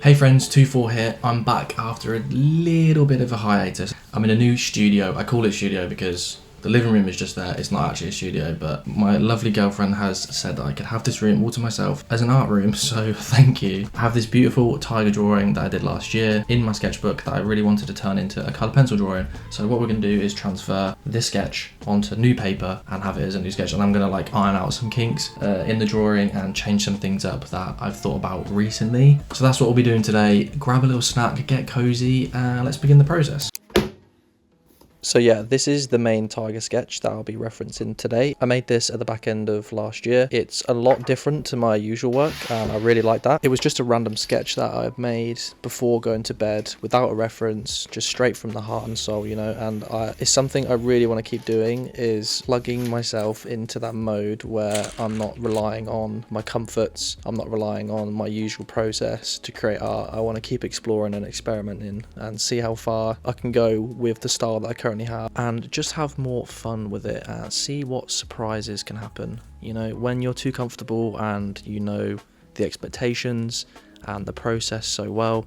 Hey friends, 24 here. I'm back after a little bit of a hiatus. I'm in a new studio. I call it studio because the living room is just there. It's not actually a studio, but my lovely girlfriend has said that I could have this room all to myself as an art room, so thank you. I have this beautiful tiger drawing that I did last year in my sketchbook that I really wanted to turn into a colour pencil drawing. So what we're going to do is transfer this sketch onto new paper and have it as a new sketch, and I'm going to like iron out some kinks in the drawing and change some things up that I've thought about recently. So that's what we'll be doing today. Grab a little snack, get cozy, and let's begin the process. So yeah, this is the main tiger sketch that I'll be referencing today. I made this at the back end of last year. It's a lot different to my usual work and I really like that. It was just a random sketch that I've made before going to bed without a reference, just straight from the heart and soul, you know, and it's something I really want to keep doing, is plugging myself into that mode where I'm not relying on my comforts, I'm not relying on my usual process to create art. I want to keep exploring and experimenting and see how far I can go with the style that I currently have and just have more fun with it and see what surprises can happen. You know, when you're too comfortable and you know the expectations and the process so well,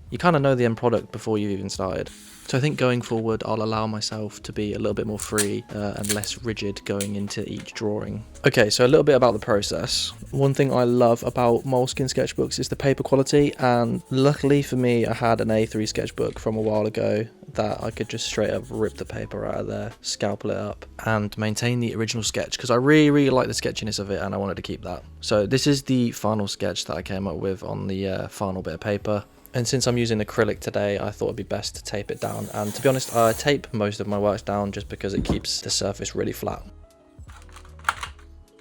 you kind of know the end product before you've even started. So I think going forward, I'll allow myself to be a little bit more free and less rigid going into each drawing. Okay, so a little bit about the process. One thing I love about Moleskine sketchbooks is the paper quality, and luckily for me, I had an A3 sketchbook from a while ago that I could just straight up rip the paper out of there, scalpel it up, and maintain the original sketch, because I really like the sketchiness of it and I wanted to keep that. So this is the final sketch that I came up with on the final bit of paper. And since I'm using acrylic today, I thought it'd be best to tape it down. And to be honest, I tape most of my works down just because it keeps the surface really flat.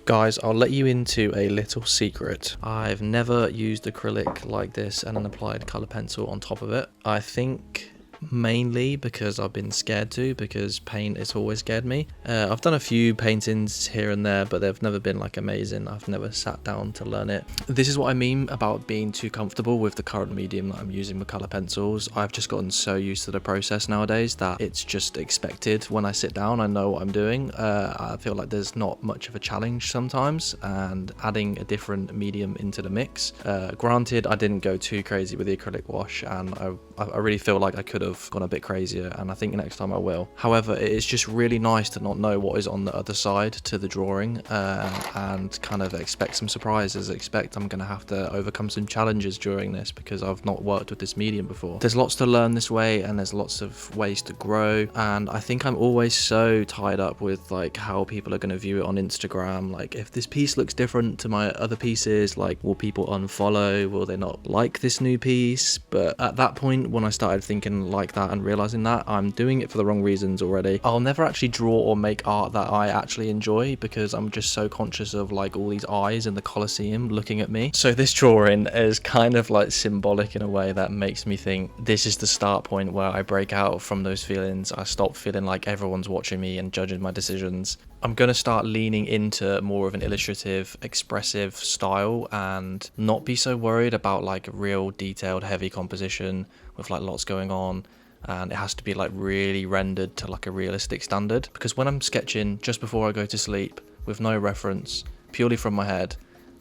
Guys, I'll let you into a little secret. I've never used acrylic like this and an applied colour pencil on top of it. I think mainly because I've been scared to, because paint has always scared me. I've done a few paintings here and there, but they've never been like amazing. I've never sat down to learn it. This is what I mean about being too comfortable with the current medium that I'm using with colour pencils. I've just gotten so used to the process nowadays that it's just expected. When I sit down, I know what I'm doing. I feel like there's not much of a challenge sometimes, and adding a different medium into the mix. Granted, I didn't go too crazy with the acrylic wash, and I really feel like I could have gone a bit crazier, and I think next time I will. However, it's just really nice to not know what is on the other side to the drawing and kind of expect some surprises. Expect I'm going to have to overcome some challenges during this because I've not worked with this medium before. There's lots to learn this way, and there's lots of ways to grow, and I think I'm always so tied up with like how people are going to view it on Instagram. Like, if this piece looks different to my other pieces, like, will people unfollow? Will they not like this new piece? But at that point, when I started thinking like that and realizing that, I'm doing it for the wrong reasons already. I'll never actually draw or make art that I actually enjoy because I'm just so conscious of like all these eyes in the Colosseum looking at me. So this drawing is kind of like symbolic in a way that makes me think this is the start point where I break out from those feelings. I stop feeling like everyone's watching me and judging my decisions. I'm going to start leaning into more of an illustrative, expressive style and not be so worried about like real detailed, heavy composition with like lots going on. And it has to be like really rendered to like a realistic standard, because when I'm sketching just before I go to sleep with no reference, purely from my head,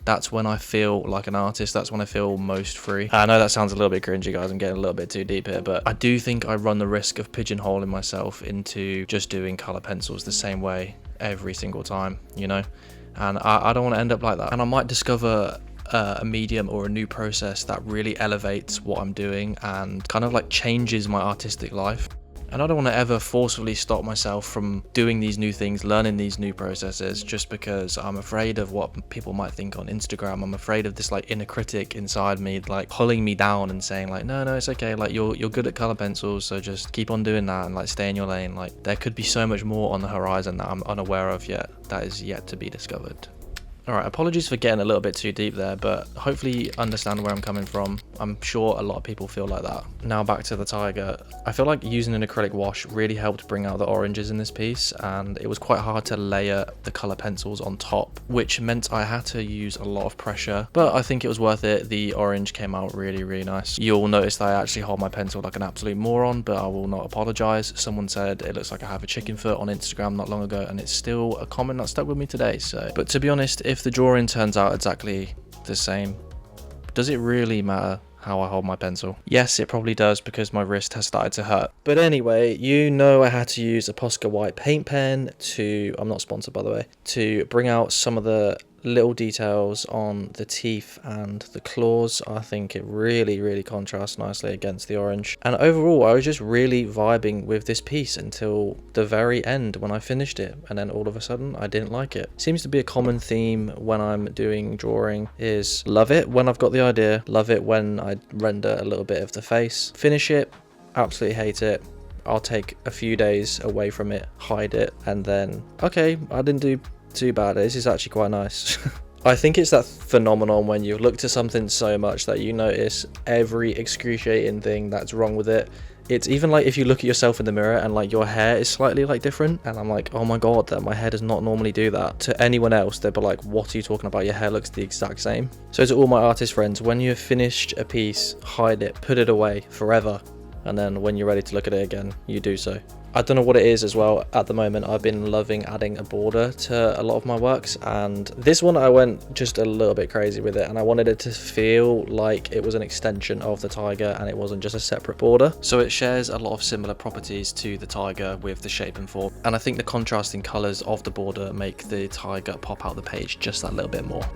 that's when I feel like an artist. That's when I feel most free. I know that sounds a little bit cringy, guys. I'm getting a little bit too deep here, but I do think I run the risk of pigeonholing myself into just doing color pencils the same way every single time, you know, and I don't want to end up like that. And I might discover a medium or a new process that really elevates what I'm doing and kind of like changes my artistic life. And I don't want to ever forcefully stop myself from doing these new things, learning these new processes, just because I'm afraid of what people might think on Instagram. I'm afraid of this like inner critic inside me, like pulling me down and saying like, no, it's okay. Like you're good at color pencils, so just keep on doing that and like stay in your lane. Like there could be so much more on the horizon that I'm unaware of yet, that is yet to be discovered. Alright, apologies for getting a little bit too deep there, but hopefully you understand where I'm coming from. I'm sure a lot of people feel like that. Now back to the tiger. I feel like using an acrylic wash really helped bring out the oranges in this piece, and it was quite hard to layer the colour pencils on top, which meant I had to use a lot of pressure, but I think it was worth it. The orange came out really nice. You'll notice that I actually hold my pencil like an absolute moron, but I will not apologise. Someone said it looks like I have a chicken foot on Instagram not long ago, and it's still a comment that stuck with me today. So, but to be honest, if the drawing turns out exactly the same, does it really matter how I hold my pencil. Yes, it probably does because my wrist has started to hurt. But anyway, you know I had to use a Posca white paint pen to, I'm not sponsored by the way, to bring out some of the little details on the teeth and the claws. I think it really contrasts nicely against the orange. And overall, I was just really vibing with this piece until the very end when I finished it. And then all of a sudden, I didn't like it. Seems to be a common theme when I'm doing drawing is love it when I've got the idea, love it when I render a little bit of the face, finish it, absolutely hate it. I'll take a few days away from it, hide it, and then, okay, I didn't do too bad. This is actually quite nice. I think it's that phenomenon when you look to something so much that you notice every excruciating thing that's wrong with it. It's even like if you look at yourself in the mirror and like your hair is slightly like different, and I'm like, oh my god, that my hair does not normally do that. To anyone else, they'd be like, what are you talking about? Your hair looks the exact same. So to all my artist friends, when you've finished a piece, hide it, put it away forever, and then when you're ready to look at it again, you do so. I don't know what it is as well. At the moment, I've been loving adding a border to a lot of my works, and this one I went just a little bit crazy with it, and I wanted it to feel like it was an extension of the tiger and it wasn't just a separate border. So it shares a lot of similar properties to the tiger with the shape and form, and I think the contrasting colors of the border make the tiger pop out the page just that little bit more.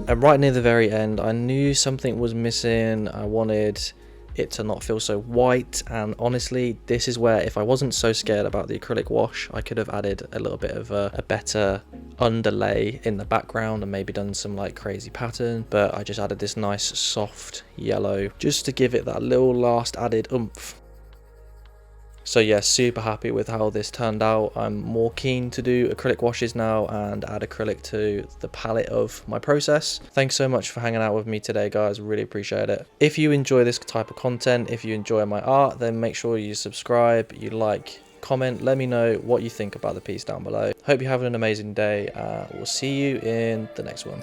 And right near the very end, I knew something was missing. I wanted it to not feel so white, and honestly, this is where if I wasn't so scared about the acrylic wash, I could have added a little bit of a better underlay in the background and maybe done some like crazy pattern, but I just added this nice soft yellow just to give it that little last added oomph. So yeah, super happy with how this turned out. I'm more keen to do acrylic washes now and add acrylic to the palette of my process. Thanks so much for hanging out with me today, guys. Really appreciate it. If you enjoy this type of content, if you enjoy my art, then make sure you subscribe, you like, comment, let me know what you think about the piece down below. Hope you're having an amazing day. We'll see you in the next one.